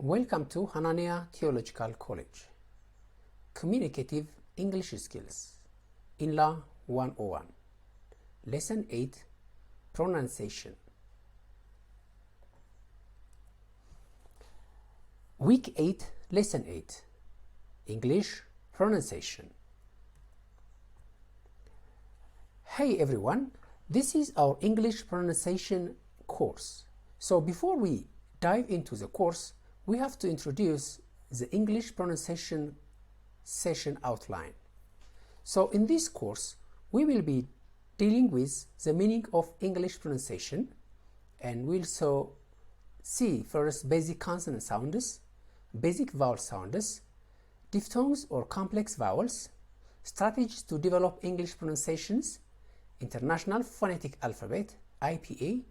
Welcome to Hananiah Theological College. Communicative English Skills. INLA 101. Lesson 8. Pronunciation. Week 8, Lesson 8. English Pronunciation. Hey everyone, this is our English pronunciation course. So before we dive into the course, we have to introduce the English pronunciation session outline. So in this course, we will be dealing with the meaning of English pronunciation, and we'll also see first basic consonant sounds, basic vowel sounds, diphthongs or complex vowels, strategies to develop English pronunciations, International Phonetic Alphabet, IPA,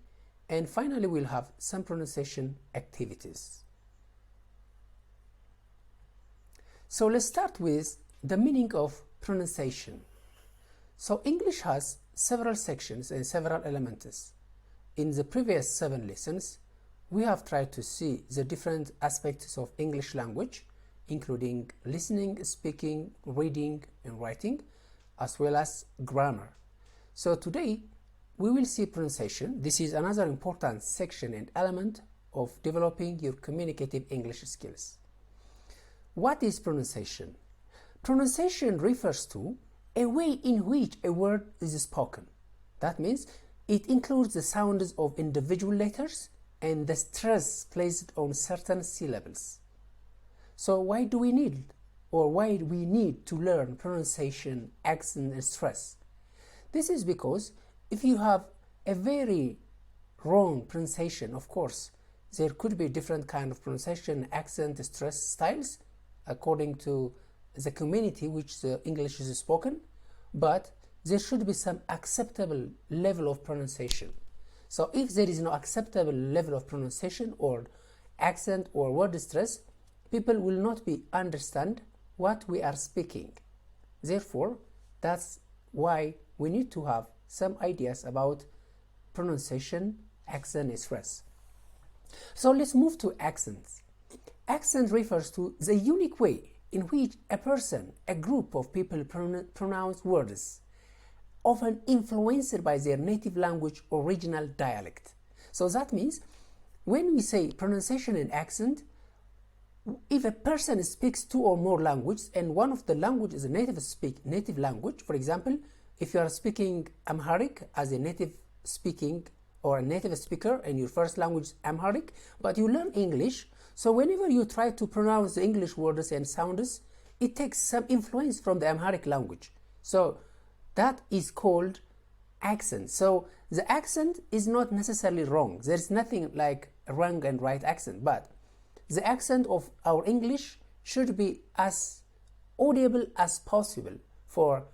and finally we'll have some pronunciation activities. So let's start with the meaning of pronunciation. So English has several sections and several elements. In the previous 7 lessons, we have tried to see the different aspects of English language, including listening, speaking, reading, and writing, as well as grammar. So today, we will see pronunciation. This is another important section and element of developing your communicative English skills. What is pronunciation? Pronunciation refers to a way in which a word is spoken. That means it includes the sounds of individual letters and the stress placed on certain syllables. So why do we need to learn pronunciation, accent, and stress? This is because if you have a very wrong pronunciation, of course, there could be different kind of pronunciation, accent, stress styles according to the community which the English is spoken, but there should be some acceptable level of pronunciation. So if there is no acceptable level of pronunciation or accent or word stress, people will not understand what we are speaking. Therefore, that's why we need to have some ideas about pronunciation, accent, and stress. So let's move to accents. Accent refers to the unique way in which a person, a group of people pronounce words, often influenced by their native language or regional dialect. So that means when we say pronunciation and accent, if a person speaks 2 or more languages and one of the languages is a native language, for example, if you are speaking Amharic as a native speaking or a native speaker and your first language is Amharic, but you learn English, so whenever you try to pronounce the English words and sounds, it takes some influence from the Amharic language. So that is called accent. So the accent is not necessarily wrong. There's nothing like wrong and right accent, but the accent of our English should be as audible as possible for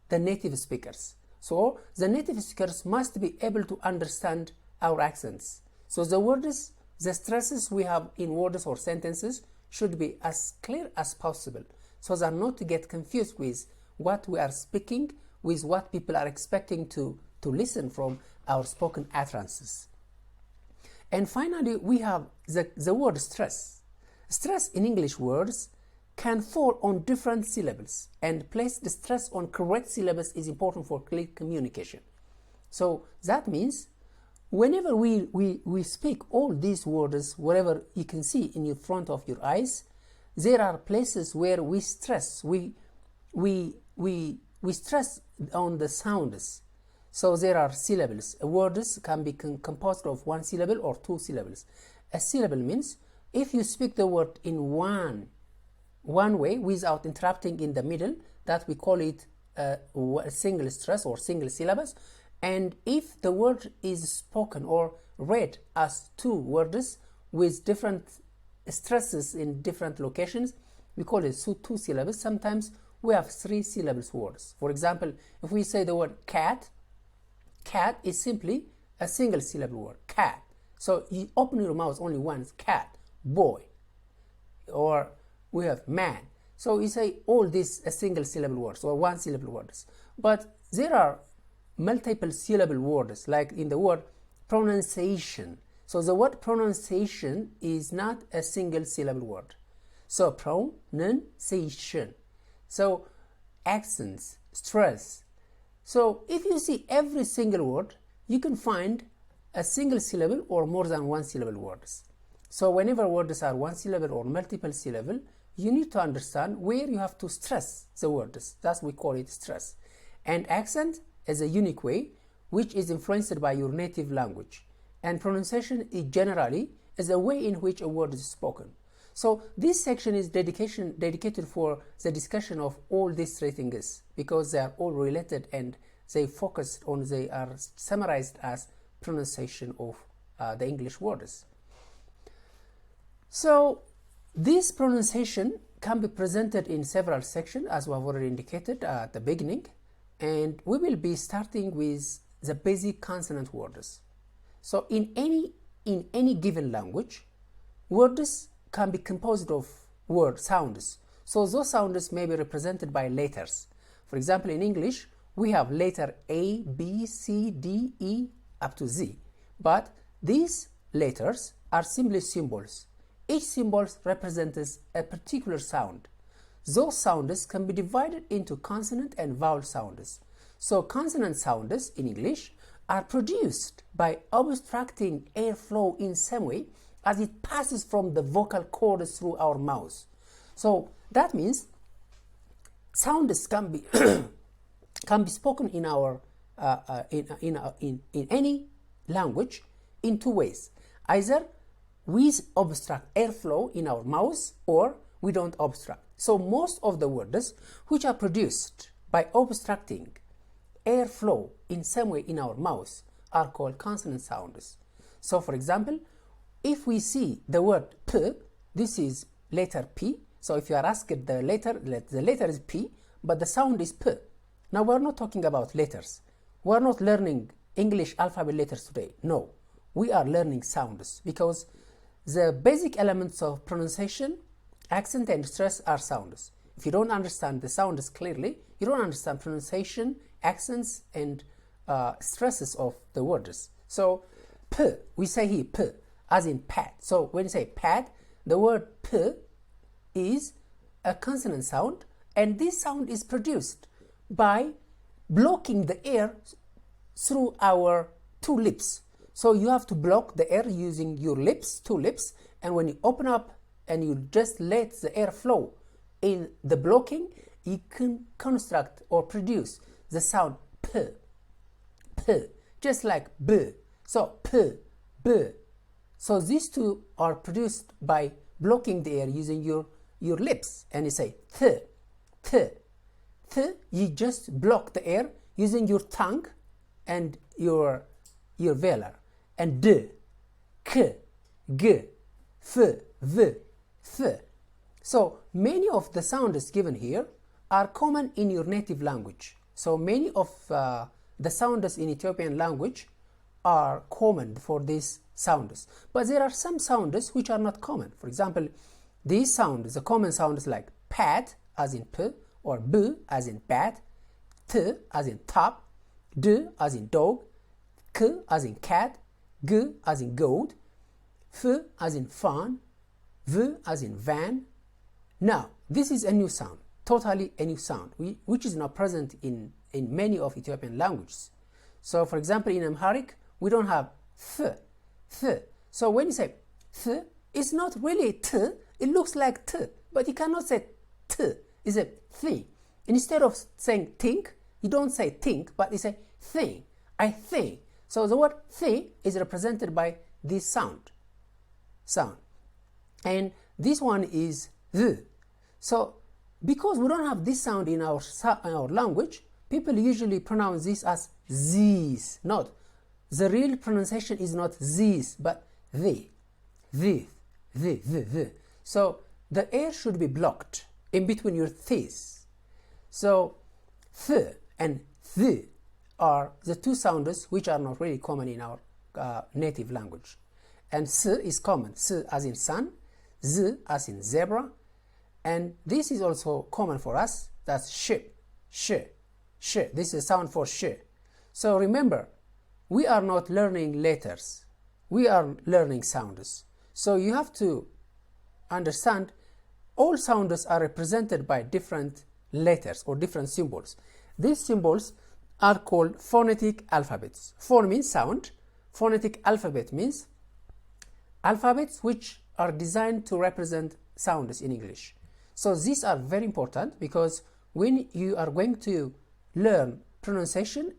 the native speakers. So the native speakers must be able to understand our accents. So the words, the stresses we have in words or sentences should be as clear as possible, so that not to get confused with what we are speaking with what people are expecting to listen from our spoken utterances. And finally, we have the word stress. Stress in English words can fall on different syllables, and place the stress on correct syllables is important for clear communication. So that means whenever we speak all these words, wherever you can see in your front of your eyes, there are places where we stress, we stress on the sounds. So there are syllables. Words can be composed of 1 syllable or 2 syllables. A syllable means if you speak the word in one way without interrupting in the middle, that we call it a single stress or single syllables. And if the word is spoken or read as 2 words with different stresses in different locations, we call it 2 syllables. Sometimes we have 3 syllables words. For example, if we say the word cat, cat is simply a single syllable word, cat. So you open your mouth only once, cat, boy, or we have man. So you say all these a single syllable words or 1 syllable words. But there are multiple syllable words, like in the word pronunciation. So the word pronunciation is not a single syllable word. So pronunciation. So accents, stress. So if you see every single word, you can find a single syllable or more than one syllable words. So whenever words are one syllable or multiple syllable, you need to understand where you have to stress the words. That's we call it stress. And accent is a unique way which is influenced by your native language. And pronunciation is generally is a way in which a word is spoken. So this section is dedicated for the discussion of all these three things because they are all related and they are summarized as pronunciation of the English words. So this pronunciation can be presented in several sections as we have already indicated at the beginning, and we will be starting with the basic consonant words. So in any given language, words can be composed of word sounds. So those sounds may be represented by letters. For example, in English, we have letter A, B, C, D, E, up to Z. But these letters are simply symbols. Each symbol represents a particular sound. Those sounds can be divided into consonant and vowel sounds. So consonant sounds in English are produced by obstructing airflow in some way as it passes from the vocal cords through our mouth. So that means sounds can be can be spoken in our in any language in two ways. Either we obstruct airflow in our mouth or we don't obstruct. So most of the words which are produced by obstructing airflow in some way in our mouth are called consonant sounds. So for example, if we see the word P, this is letter P. So if you are asked the letter is P, but the sound is P. Now we're not talking about letters. We're not learning English alphabet letters today. No, we are learning sounds because the basic elements of pronunciation, accent and stress are sounds. If you don't understand the sounds clearly, you don't understand pronunciation, accents and stresses of the words. So P, we say here P, as in pad. So when you say pad, the word P is a consonant sound, and this sound is produced by blocking the air through our two lips. So you have to block the air using your lips, two lips, and when you open up and you just let the air flow in the blocking, you can construct or produce the sound P, P, just like B. So P, B. So these two are produced by blocking the air using your lips, and you say Th, Th, Th. You just block the air using your tongue and your velar, and D, K, G, F, V, Th. So many of the sounds given here are common in your native language. So many of the sounds in Ethiopian language are common for these sounds. But there are some sounds which are not common. For example, these sounds, the common sounds like pad as in P, or B as in bat, T as in top, D as in dog, K as in cat, G as in goat, F as in fan, V as in van. Now, this is a new sound, totally a new sound, which is not present in many of Ethiopian languages. So, for example, in Amharic, we don't have th, th. So when you say th, it's not really t, it looks like t, but you cannot say t, it's a thing. Instead of saying think, you don't say think, but you say thing, I think. So the word thing is represented by this sound. And this one is the. So because we don't have this sound in our language, people usually pronounce this as z's. Not the real pronunciation is not z's, but the. So the air should be blocked in between your teeth. So th and th are the two sounds which are not really common in our native language. And s is common, s as in sun, z as in zebra, and this is also common for us. That's sh. This is a sound for sh. So remember, we are not learning letters. we are learning sounds. So you have to understand all sounds are represented by different letters or different symbols. These symbols are called phonetic alphabets. Phone means sound. Phonetic alphabet means alphabets which are designed to represent sounds in English. So these are very important because when you are going to learn pronunciation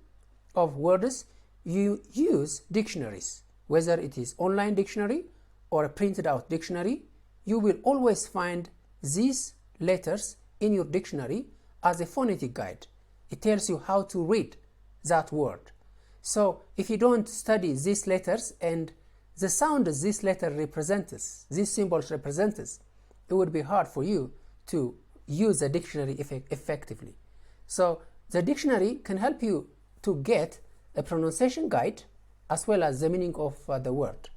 of words, you use dictionaries. Whether it is online dictionary or a printed out dictionary, you will always find these letters in your dictionary as a phonetic guide. It tells you how to read that word. So if you don't study these letters and the sound this letter represents, these symbols represent, it would be hard for you to use the dictionary effectively. So the dictionary can help you to get a pronunciation guide as well as the meaning of the word.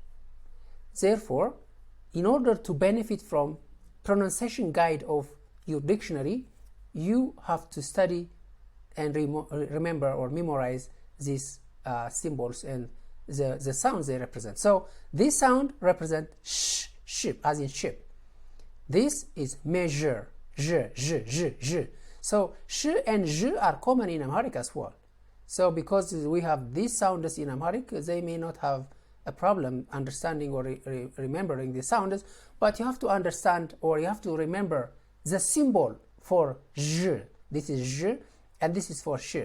Therefore, in order to benefit from pronunciation guide of your dictionary, you have to study and remember or memorize these symbols and the sounds they represent. So this sound represents ship, as in ship. This is measure, j. So sh and j are common in Amharic as well. So because we have these sounds in Amharic, they may not have a problem understanding or remembering the sounds, but you have to understand or you have to remember the symbol for j. This is j and this is for sh.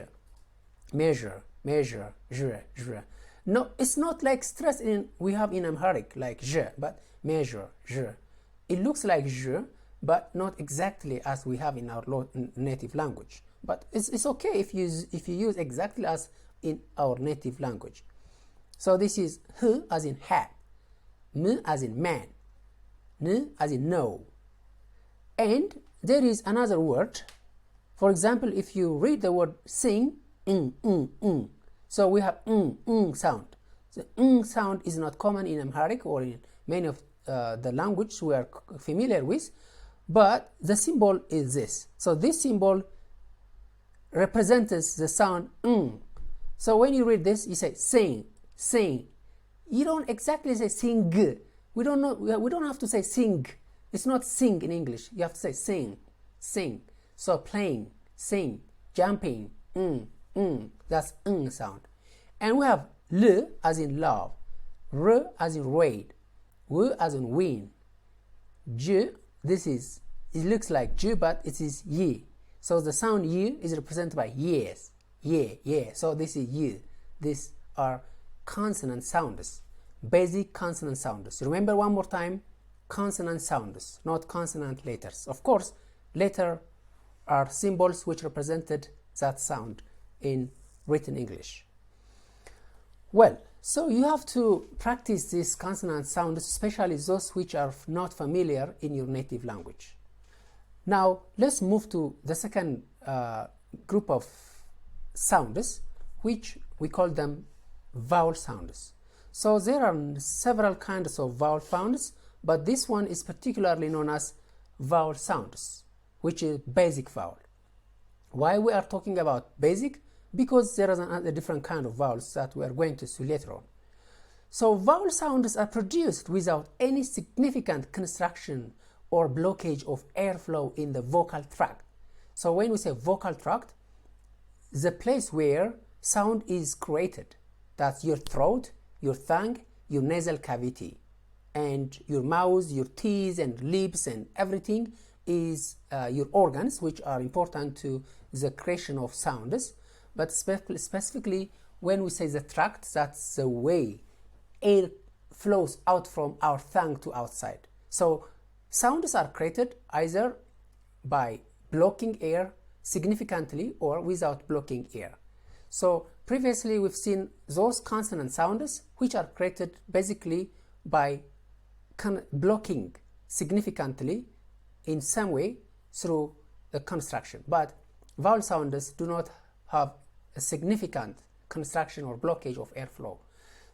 Measure, j. No, it's not like stress we have in Amharic like j, but measure, j. It looks like j, but not exactly as we have in our native language. But it's okay if you use exactly as in our native language. So this is h as in hat, m as in man, n as in no. And there is another word. For example, if you read the word sing, so we have sound. The sound is not common in Amharic or in many of the language we are familiar with, but the symbol is this. So this symbol represents the sound So when you read this, you say sing. You don't exactly say sing. We don't have to say sing. It's not sing in English. You have to say sing. So playing, sing, jumping, that's sound. And we have l as in love, r as in raid, w as in win, j, it looks like j, but it is ye. So the sound ye is represented by yes, yeah. So this is ye. These are consonant sounds, basic consonant sounds. Remember one more time, consonant sounds, not consonant letters. Of course, letter are symbols which represented that sound in written English. Well, so you have to practice these consonant sounds, especially those which are not familiar in your native language. Now, let's move to the second group of sounds, which we call them vowel sounds. So there are several kinds of vowel sounds, but this one is particularly known as vowel sounds, which is basic vowel. Why we are talking about basic? Because there is a different kind of vowels that we are going to see later on. So vowel sounds are produced without any significant construction or blockage of airflow in the vocal tract. So when we say vocal tract, the place where sound is created, that's your throat, your tongue, your nasal cavity, and your mouth, your teeth and lips and everything is your organs, which are important to the creation of sounds. But specifically, when we say the tract, that's the way air flows out from our tongue to outside. So sounds are created either by blocking air significantly or without blocking air. So previously we've seen those consonant sounds which are created basically by blocking significantly in some way through the construction. But vowel sounds do not have a significant construction or blockage of airflow.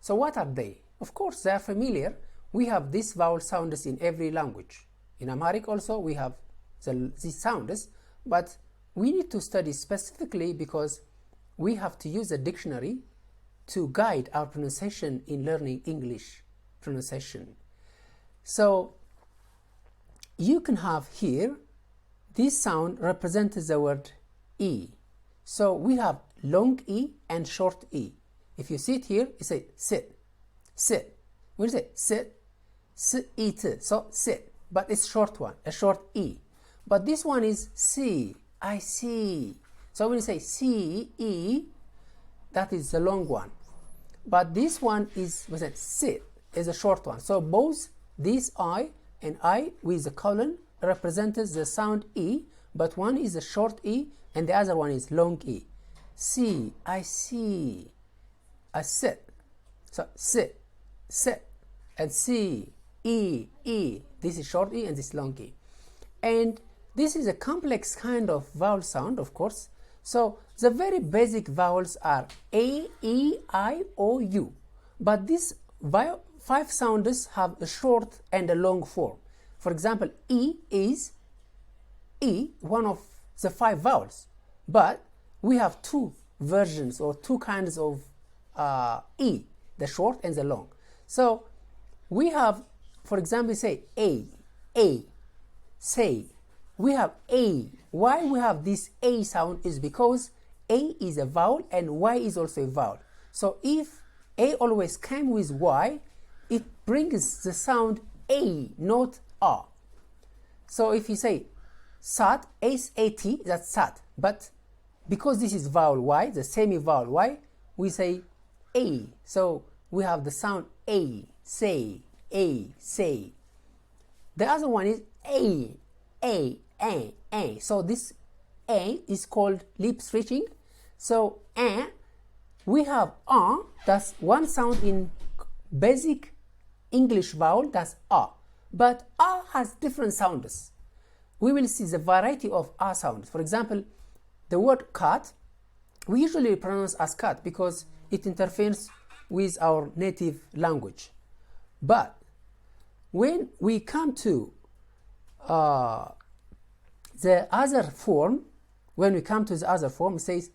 So what are they? Of course, they are familiar. We have these vowel sounds in every language. In Amharic also we have these sounds, but we need to study specifically because we have to use a dictionary to guide our pronunciation in learning English pronunciation. So you can have here, this sound represents the word E. So we have long E and short E. If you see it here, you say sit, sit. When you say sit, sit, so sit, but it's short one, a short E. But this one is see, I see. So when you say see, E, that is the long one. But this one is, what's that, sit, is a short one. So both this I and I with the colon represents the sound E, but one is a short E and the other one is long E. See, I see, I sit. So sit, sit, and see, E, E. This is short E and this long E. And this is a complex kind of vowel sound, of course. So the very basic vowels are A, E, I, O, U. But these 5 sounds have a short and a long form. For example, E is E, one of the 5 vowels. But we have 2 versions or 2 kinds of E, the short and the long. So we have, for example, say A, say. We have A. Why we have this A sound is because A is a vowel and Y is also a vowel. So if A always came with Y, it brings the sound A, not A. So if you say sat, S-A-T, that's sat. But because this is vowel Y, the semi-vowel Y, we say A. So we have the sound A, say, A, say. The other one is A. So this A is called lip stretching. So we have A, that's one sound in basic English vowel, that's A. But A has different sounds. We will see the variety of A sounds. For example, the word cat, we usually pronounce as cat because it interferes with our native language. But when we come to the other form, it says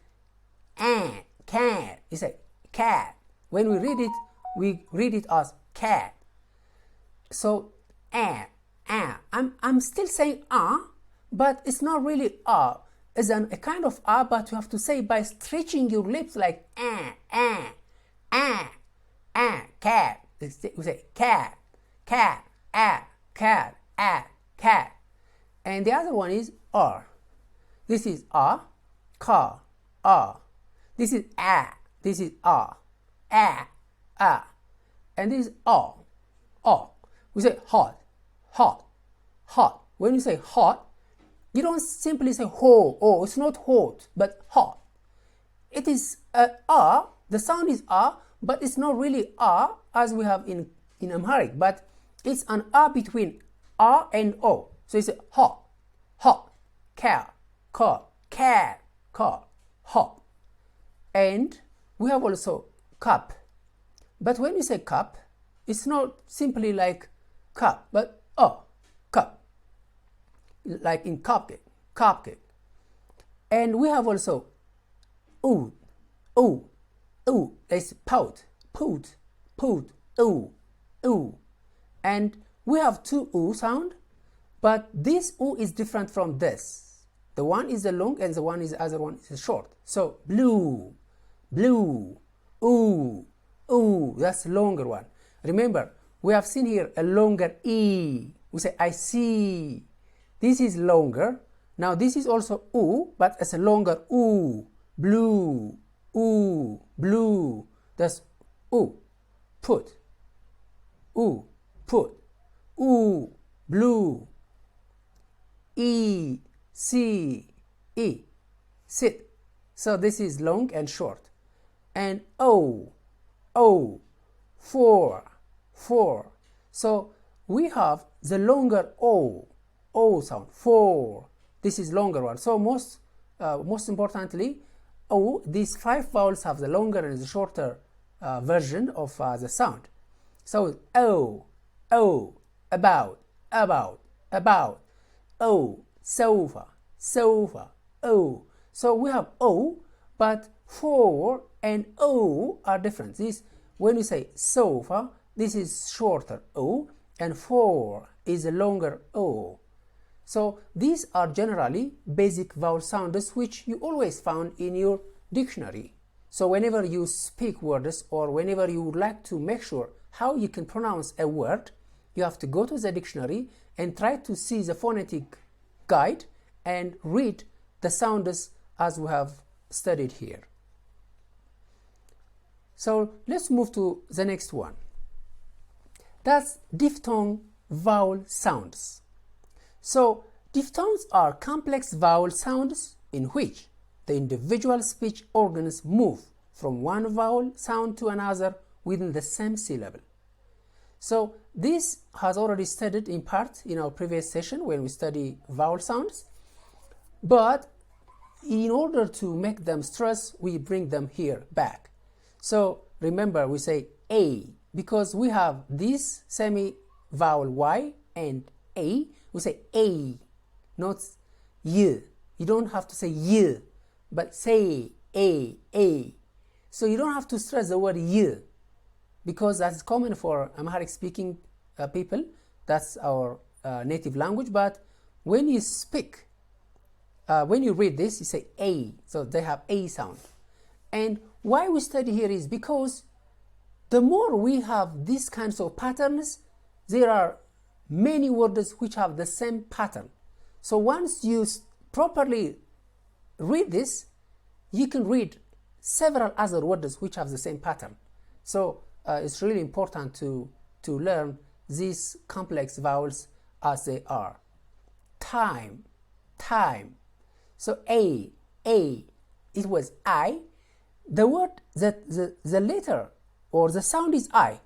cat. You say cat. When we read it as cat. So I'm still saying but it's not really It's a kind of but you have to say by stretching your lips like cat. We say cat, cat, cat, cat. And the other one is R. This is car, This is This is And this is We say hot. When you say hot, you don't simply say it's not hot, but hot. It is the sound is but it's not really as we have in Amharic, but it's an between and O. So you say hot, car, hot. And we have also cup. But when you say cup, it's not simply like cup, but cup. Like in cupcake. And we have also it's pout, and we have 2 sound, but this is different from this. The one is the long and the other one is the short. So blue, that's longer one. Remember, we have seen here a longer E. We say I see. This is longer. Now this is also but it's a longer blue, blue. That's put, blue. E, C, E, sit. So this is long and short. And O, four. So we have the longer O sound, 4. This is longer one. So most importantly, these 5 vowels have the longer and the shorter version of the sound. So about, sofa. So we have but 4 and O are different. This, when you say sofa, this is shorter O, and 4 is a longer O. So these are generally basic vowel sounds which you always found in your dictionary. So whenever you speak words or whenever you would like to make sure how you can pronounce a word, you have to go to the dictionary and try to see the phonetic guide and read the sounds as we have studied here. So let's move to the next one. That's diphthong vowel sounds. So diphthongs are complex vowel sounds in which the individual speech organs move from one vowel sound to another within the same syllable. So this has already studied in part in our previous session when we study vowel sounds, but in order to make them stress, we bring them here back. So remember, we say A because we have this semi-vowel Y and A. We say A, not Y. You don't have to say Y, but say A. So you don't have to stress the word Y because that's common for Amharic speaking people. That's our native language. But when you speak, when you read this, you say A. So they have A sound. And why we study here is because the more we have these kinds of patterns, there are many words which have the same pattern. So once you properly read this, you can read several other words which have the same pattern. So it's really important to learn these complex vowels as they are. Time. So A, it was I. The word, the letter or the sound is I.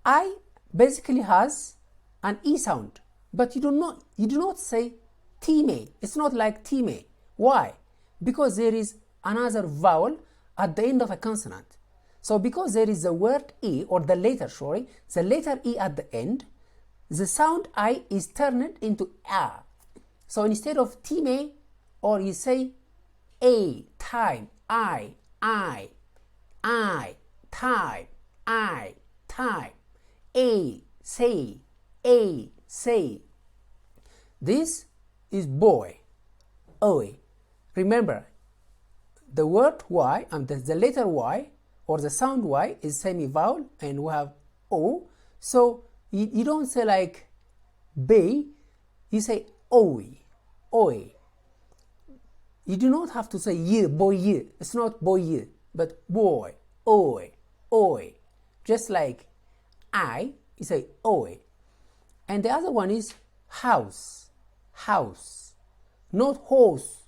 I basically has an E sound, but you do not say time. It's not like time. Why? Because there is another vowel at the end of a consonant. So because there is the word E or the letter E at the end, the sound I is turned into A. So instead of time, or you say A, time, I, time, A, say. This is boy, oi. Remember, the word Y and the letter Y or the sound Y is semi-vowel and we have O. So you don't say like bay, you say oi. You do not have to say ye, boy ye. It's not boy ye, but boy, oi. Just like I, you say oi. And the other one is house, not horse.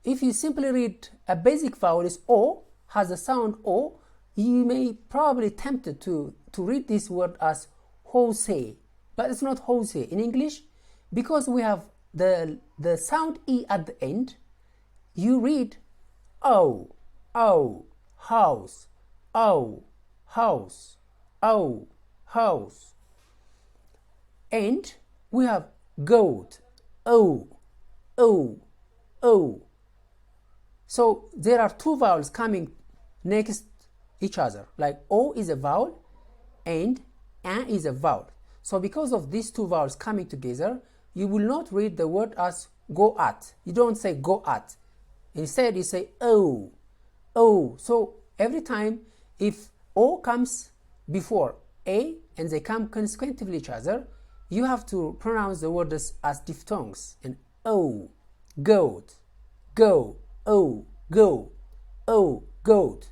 If you simply read a basic vowel is O, has a sound O, you may probably tempted to read this word as Jose, but it's not Jose. In English, because we have the sound E at the end, you read O, house, house. And we have goat, O. So there are two vowels coming next each other, like O is a vowel and A is a vowel. So because of these two vowels coming together, you will not read the word as go at. You don't say go at. Instead, you say O. So every time if O comes before A and they come consecutively each other, you have to pronounce the words as diphthongs. And O, goat, go, O, go, O, goat.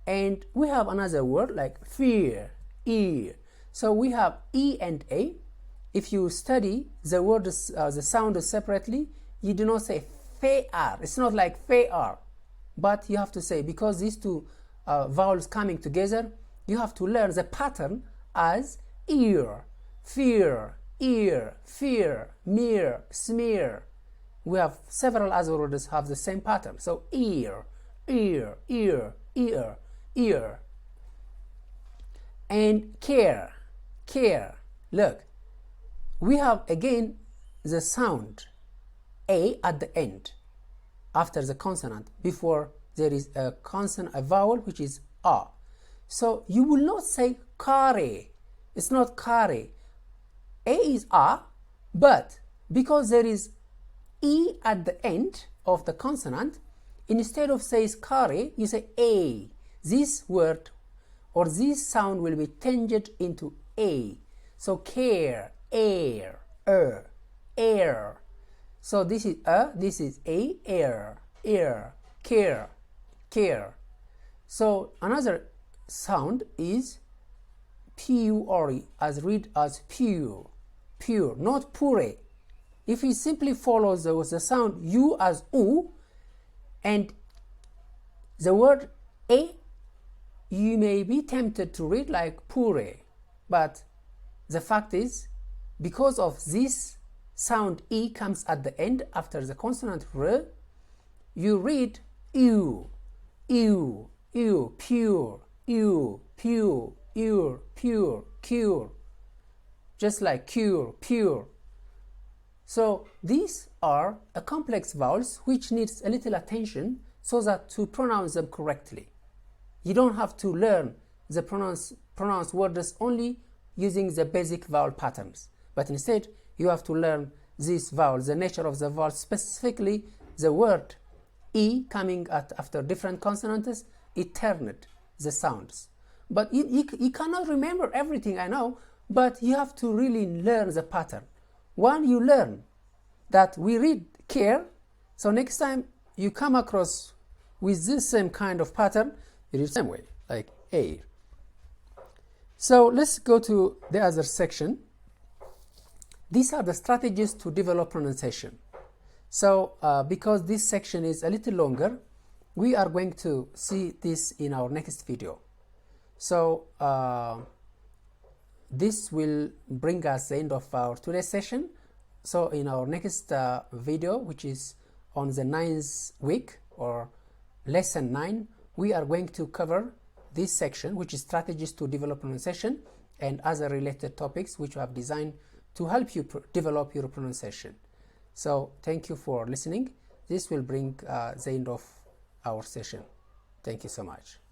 And we have another word like fear, ear. So we have E and A. If you study the words, the sound separately, you do not say fe-ar. It's not like fe-ar. But you have to say, because these two vowels coming together, you have to learn the pattern as ear, fear, ear, fear, mere, smear. We have several other words have the same pattern. So ear. And care. Look, we have again the sound A at the end after the consonant before there is a consonant, a vowel which is A. So you will not say kare. It's not kare. A is a, but because there is e at the end of the consonant, instead of saying kare, you say a. This word or this sound will be changed into a. So care, air, air. So this is a, this is a, air, care, care. So another sound is pure, as read as pure, not pure. If you simply follow the sound u as u and the word a, you may be tempted to read like pure, but the fact is, because of this sound e comes at the end after the consonant r, you read pure, cure, just like cure, pure. So these are a complex vowels which needs a little attention so that to pronounce them correctly. You don't have to learn the pronounce words only using the basic vowel patterns, but instead you have to learn these vowels, the nature of the vowel, specifically the word e coming after different consonants, it turned the sounds. But you cannot remember everything, I know, but you have to really learn the pattern. When you learn that we read care, so next time you come across with this same kind of pattern, it is the same way, like air. So let's go to the other section. These are the strategies to develop pronunciation. So because this section is a little longer, we are going to see this in our next video. So this will bring us the end of our today's session. So in our next video, which is on the 9th week or lesson 9, we are going to cover this section, which is strategies to develop pronunciation, and other related topics which we have designed to help you develop your pronunciation. So thank you for listening. This will bring the end of our session. Thank you so much.